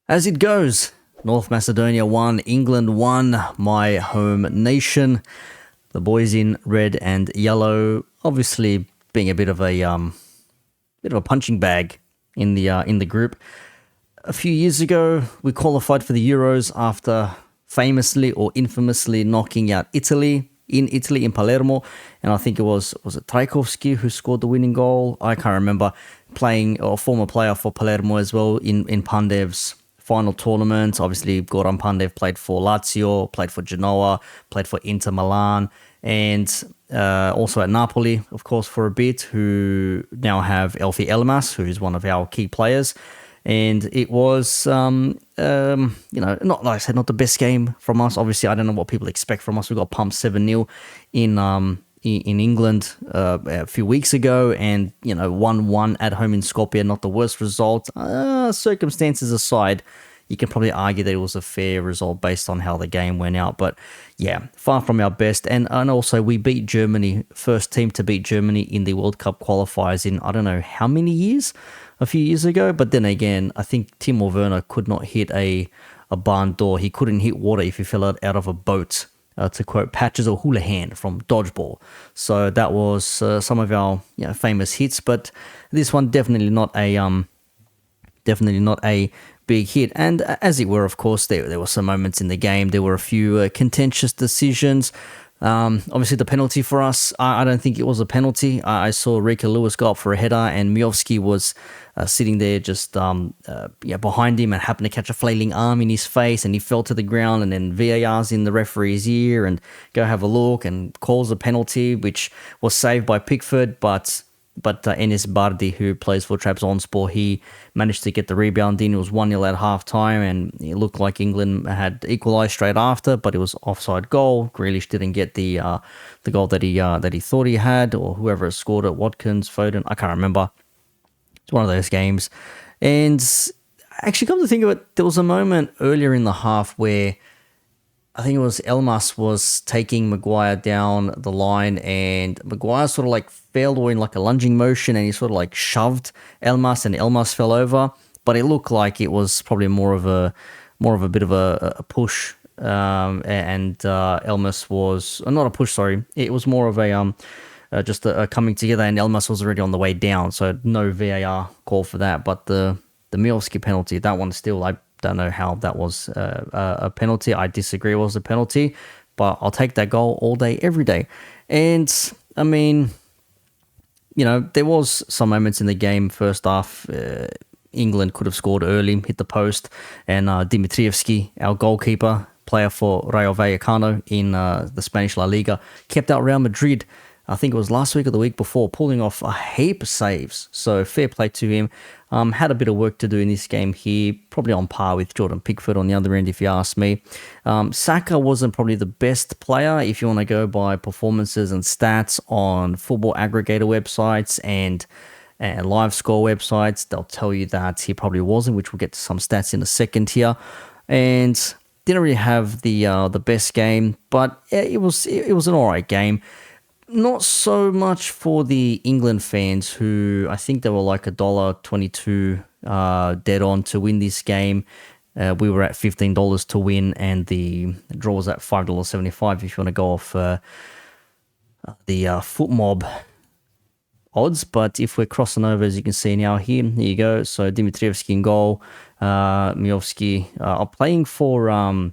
As it goes, North Macedonia won, England won, my home nation. The boys in red and yellow, obviously being a bit of a punching bag in the group. A few years ago, we qualified for the Euros after famously or infamously knocking out Italy in Palermo, and I think it was it Trajkovski who scored the winning goal. I can't remember. Playing or former player for Palermo as well in Pandev's final tournament. Obviously, Goran Pandev played for Lazio, played for Genoa, played for Inter Milan, and also at Napoli, of course, for a bit, who now have Elfi Elmas, who is one of our key players. And it was, not like I said, not the best game from us. Obviously, I don't know what people expect from us. We got pumped 7-0 in England a few weeks ago, and 1-1 at home in Skopje, not the worst result. Circumstances aside, you can probably argue that it was a fair result based on how the game went out. But yeah, far from our best. And also we beat Germany, first team to beat Germany in the World Cup qualifiers in I don't know how many years, a few years ago. But then again, I think Timo Werner could not hit a barn door. He couldn't hit water if he fell out of a boat. To quote Patches O'Houlihan from Dodgeball. So that was some of our famous hits, but this one definitely not a big hit. And as it were, of course, there were some moments in the game. There were a few contentious decisions. Obviously, the penalty for us, I don't think it was a penalty. I saw Rika Lewis go up for a header, and Miovski was sitting there just behind him and happened to catch a flailing arm in his face, and he fell to the ground, and then VAR's in the referee's ear and go have a look and calls a penalty, which was saved by Pickford, but Enes Bardi, who plays for Trabzonspor, he managed to get the rebound in. It was 1-0 at half-time, and it looked like England had equalised straight after, but it was offside goal. Grealish didn't get the goal that he thought he had, or whoever scored it, Watkins, Foden, I can't remember. It's one of those games. And actually, come to think of it, there was a moment earlier in the half where I think it was Elmas was taking Maguire down the line, and Maguire sort of like fell or in like a lunging motion, and he sort of like shoved Elmas, and Elmas fell over. But it looked like it was probably more of a bit of a push, and Elmas was not a push. Sorry, it was more of a just a coming together, and Elmas was already on the way down, so no VAR call for that. But the Miovski penalty, that one still I don't know how that was a penalty. I disagree it was a penalty, but I'll take that goal all day, every day. And, I mean, there was some moments in the game. First half, England could have scored early, hit the post, and Dimitrievski, our goalkeeper, player for Rayo Vallecano in the Spanish La Liga, kept out Real Madrid. I think it was last week or the week before, pulling off a heap of saves. So fair play to him. Had a bit of work to do in this game here, probably on par with Jordan Pickford on the other end, if you ask me. Saka wasn't probably the best player if you want to go by performances and stats on football aggregator websites and live score websites. They'll tell you that he probably wasn't, which we'll get to some stats in a second here. And didn't really have the best game, but it was an alright game. Not so much for the England fans, who I think they were like $1.22 dead on to win this game. We were at $15 to win, and the draw was at $5.75 if you want to go off the foot mob odds. But if we're crossing over, as you can see now here you go. So Dimitrievski in goal, Miovski are playing for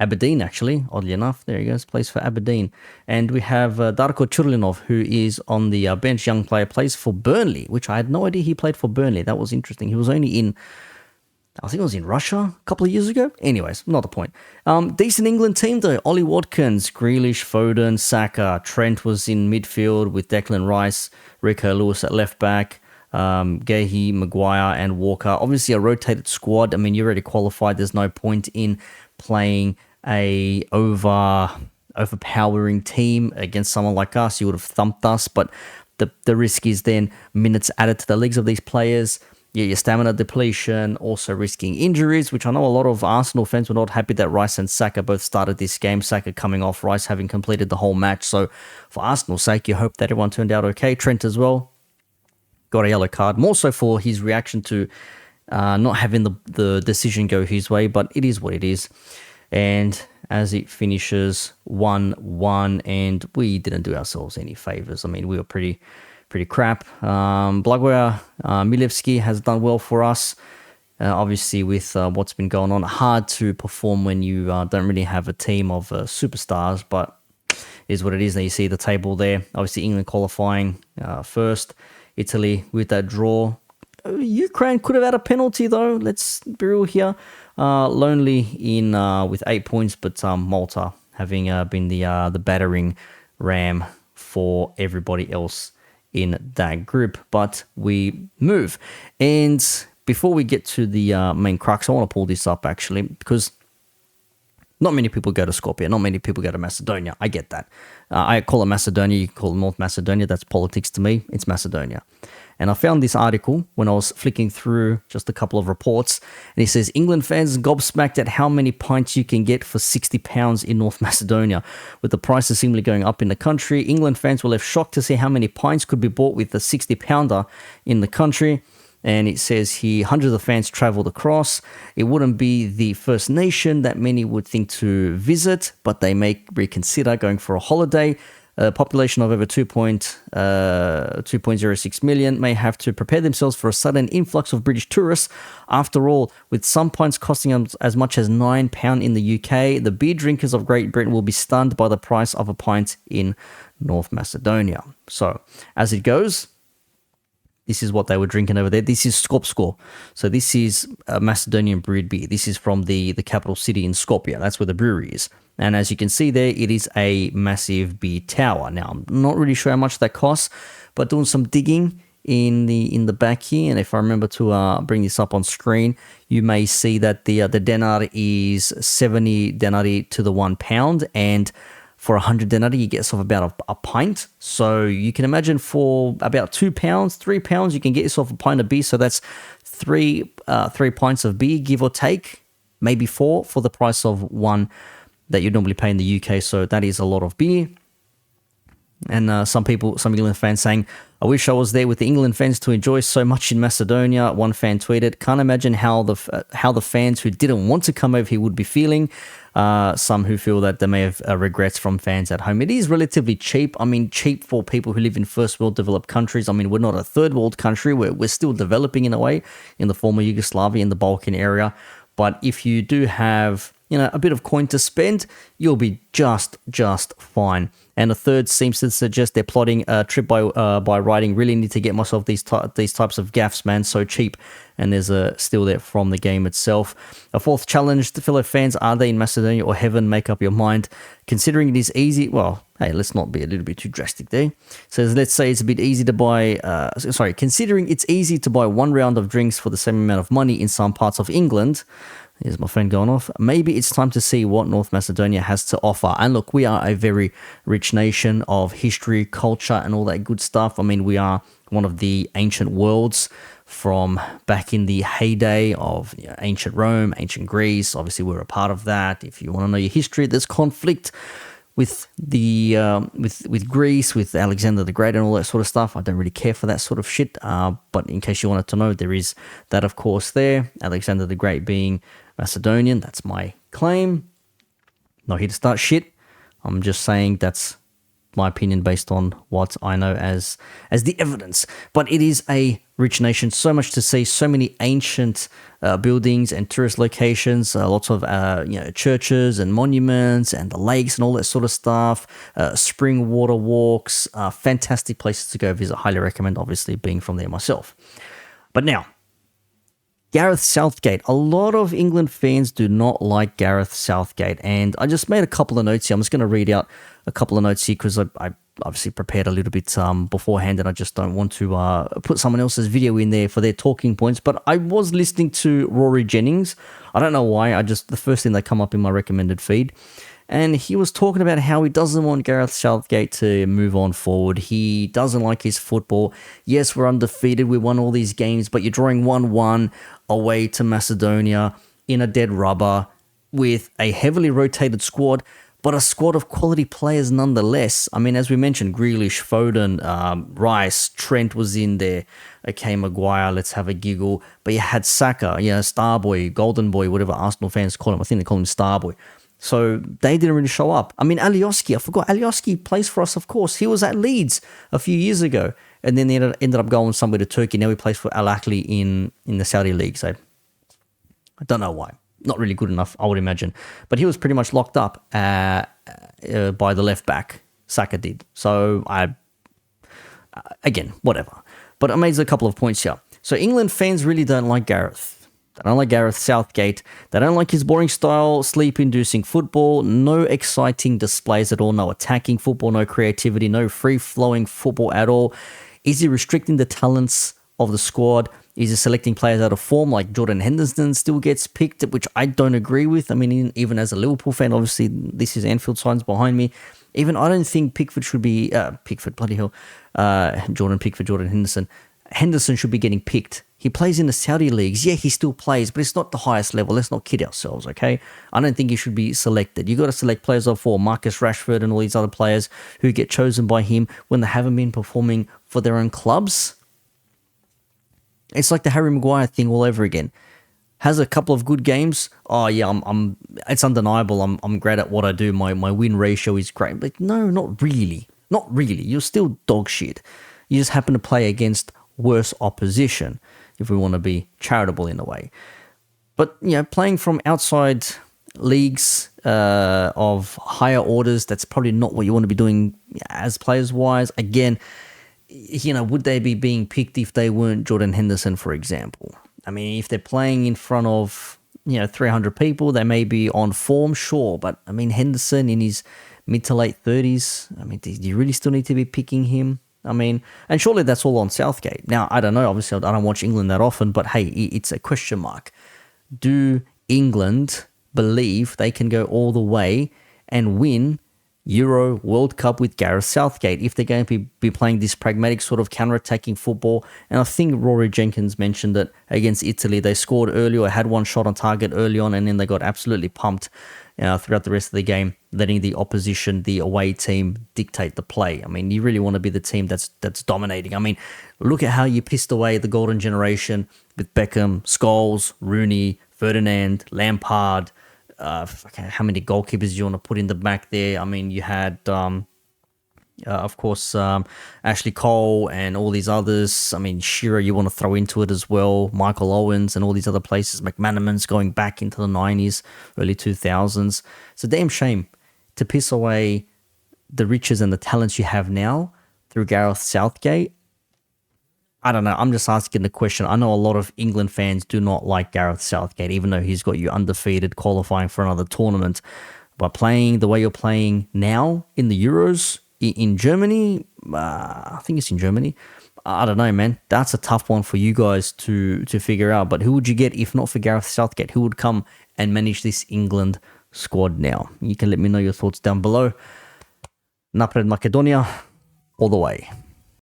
Aberdeen, actually, oddly enough. There he goes, plays for Aberdeen. And we have Darko Churlinov, who is on the bench, young player, plays for Burnley, which I had no idea he played for Burnley. That was interesting. He was only I think it was in Russia a couple of years ago. Anyways, not the point. Decent England team, though. Ollie Watkins, Grealish, Foden, Saka. Trent was in midfield with Declan Rice, Rico Lewis at left back. Gehi, Maguire, and Walker. Obviously, a rotated squad. I mean, you're already qualified. There's no point in playing a overpowering team against someone like us. You would have thumped us, but the risk is then minutes added to the legs of these players. Your stamina depletion, also risking injuries, which I know a lot of Arsenal fans were not happy that Rice and Saka both started this game. Saka coming off, Rice having completed the whole match. So for Arsenal's sake, you hope that everyone turned out okay. Trent as well got a yellow card, more so for his reaction to not having the decision go his way, but it is what it is. And as it finishes 1-1, and we didn't do ourselves any favors. I mean, we were pretty crap. Blagoja Milevski has done well for us. Obviously, with what's been going on, hard to perform when you don't really have a team of superstars, but it is what it is. Now you see the table there. Obviously, England qualifying first. Italy with that draw. Ukraine could have had a penalty, though. Let's be real here. Lonely in with 8 points, but Malta having been the battering ram for everybody else in that group. But we move. And before we get to the main crux, I want to pull this up, actually, because not many people go to Skopje. Not many people go to Macedonia. I get that. I call it Macedonia. You call it North Macedonia. That's politics to me. It's Macedonia. And I found this article when I was flicking through just a couple of reports. And it says, England fans gobsmacked at how many pints you can get for £60 in North Macedonia. With the prices seemingly going up in the country, England fans were left shocked to see how many pints could be bought with a 60-pounder in the country. And it says here, hundreds of fans travelled across. It wouldn't be the first nation that many would think to visit, but they may reconsider going for a holiday. A population of over 2.06 million may have to prepare themselves for a sudden influx of British tourists. After all, with some pints costing as much as £9 in the UK, the beer drinkers of Great Britain will be stunned by the price of a pint in North Macedonia. So, as it goes, this is what they were drinking over there. This is Skopsko. So this is a Macedonian brewed beer. This is from the capital city in Skopje. That's where the brewery is. And as you can see there, it is a massive beer tower. Now, I'm not really sure how much that costs, but doing some digging in the back here, and if I remember to bring this up on screen, you may see that the denar is 70 denarii to the £1, and for 100 denarii, you get yourself about a pint. So you can imagine for about £2, £3, you can get yourself a pint of beer. So that's three pints of beer, give or take, maybe four, for the price of one that you'd normally pay in the UK. So that is a lot of beer. And some England fans saying, I wish I was there with the England fans to enjoy so much in Macedonia. One fan tweeted, can't imagine how the fans who didn't want to come over here would be feeling. Some who feel that they may have regrets from fans at home. It is relatively cheap. I mean, cheap for people who live in first world developed countries. I mean, we're not a third world country. We're still developing in a way in the former Yugoslavia, in the Balkan area. But if you do have, a bit of coin to spend, you'll be just fine. And a third seems to suggest they're plotting a trip by riding. Really need to get myself these types of gaffs, man. So cheap. And there's a still there from the game itself. A fourth challenge to fellow fans: are they in Macedonia or heaven? Make up your mind. Considering it is easy, well, hey, let's not be a little bit too drastic there. So let's say it's a bit easy to buy. Considering it's easy to buy one round of drinks for the same amount of money in some parts of England. Here's my phone going off. Maybe it's time to see what North Macedonia has to offer. And look, we are a very rich nation of history, culture, and all that good stuff. I mean, we are one of the ancient worlds from back in the heyday of ancient Rome, ancient Greece. Obviously, we're a part of that. If you want to know your history, there's conflict with the with Greece, with Alexander the Great and all that sort of stuff. I don't really care for that sort of shit. But in case you wanted to know, there is that, of course, there. Alexander the Great being Macedonian. That's my claim. Not here to start shit. I'm just saying that's my opinion based on what I know as the evidence. But it is a rich nation. So much to see. So many ancient buildings and tourist locations. Lots of churches and monuments and the lakes and all that sort of stuff. Spring water walks. Fantastic places to go visit. Highly recommend, obviously, being from there myself. But now, Gareth Southgate. A lot of England fans do not like Gareth Southgate, and I just made a couple of notes here. I'm just going to read out a couple of notes here because I obviously prepared a little bit beforehand, and I just don't want to put someone else's video in there for their talking points. But I was listening to Rory Jennings. I don't know why. The first thing that come up in my recommended feed. And he was talking about how he doesn't want Gareth Southgate to move on forward. He doesn't like his football. Yes, we're undefeated. We won all these games, but you're drawing 1-1 away to Macedonia in a dead rubber with a heavily rotated squad, but a squad of quality players nonetheless. I mean, as we mentioned, Grealish, Foden, Rice, Trent was in there. okay, Maguire, let's have a giggle. But you had Saka, Starboy, Golden Boy, whatever Arsenal fans call him. I think they call him Starboy. So they didn't really show up. I mean, Alioski, I forgot. Alioski plays for us, of course. He was at Leeds a few years ago. And then he ended up going somewhere to Turkey. Now he plays for Al Ahly in the Saudi League. So I don't know why. Not really good enough, I would imagine. But he was pretty much locked up by the left back. Saka did. So again, whatever. But I made a couple of points here. So England fans really don't like Gareth. They don't like Gareth Southgate. They don't like his boring style, sleep-inducing football, no exciting displays at all, no attacking football, no creativity, no free-flowing football at all. Is he restricting the talents of the squad? Is he selecting players out of form like Jordan Henderson still gets picked, which I don't agree with? I mean, even as a Liverpool fan, obviously this is Anfield signs behind me. Even I don't think Pickford should be... Jordan Pickford, Jordan Henderson. Henderson should be getting picked. He plays in the Saudi leagues. Yeah, he still plays, but it's not the highest level. Let's not kid ourselves, okay? I don't think he should be selected. You got to select players of form, Marcus Rashford and all these other players who get chosen by him when they haven't been performing for their own clubs. It's like the Harry Maguire thing all over again. Has a couple of good games. Oh yeah, it's undeniable. I'm great at what I do. My win ratio is great. But no, not really. Not really. You're still dog shit. You just happen to play against worse opposition, if we want to be charitable in a way. But, playing from outside leagues of higher orders, that's probably not what you want to be doing as players-wise. Again, would they be being picked if they weren't Jordan Henderson, for example? I mean, if they're playing in front of, 300 people, they may be on form, sure. But, I mean, Henderson in his mid to late 30s, I mean, do you really still need to be picking him? I mean, and surely that's all on Southgate. Now, I don't know. Obviously, I don't watch England that often, but hey, it's a question mark. Do England believe they can go all the way and win Euro World Cup with Gareth Southgate if they're going to be playing this pragmatic sort of counter-attacking football? And I think Rory Jenkins mentioned that against Italy, they scored early or had one shot on target early on, and then they got absolutely pumped throughout the rest of the game, letting the opposition, the away team, dictate the play. I mean, you really want to be the team that's dominating. I mean, look at how you pissed away the golden generation with Beckham, Scholes, Rooney, Ferdinand, Lampard. How many goalkeepers do you want to put in the back there? I mean, you had... of course, Ashley Cole and all these others. I mean, Shearer you want to throw into it as well. Michael Owens and all these other places. McManaman's going back into the 90s, early 2000s. It's a damn shame to piss away the riches and the talents you have now through Gareth Southgate. I don't know. I'm just asking the question. I know a lot of England fans do not like Gareth Southgate, even though he's got you undefeated, qualifying for another tournament. But playing the way you're playing now in the Euros... in Germany, I think it's in Germany. I don't know, man. That's a tough one for you guys to figure out. But who would you get if not for Gareth Southgate? Who would come and manage this England squad now? You can let me know your thoughts down below. North Macedonia, all the way.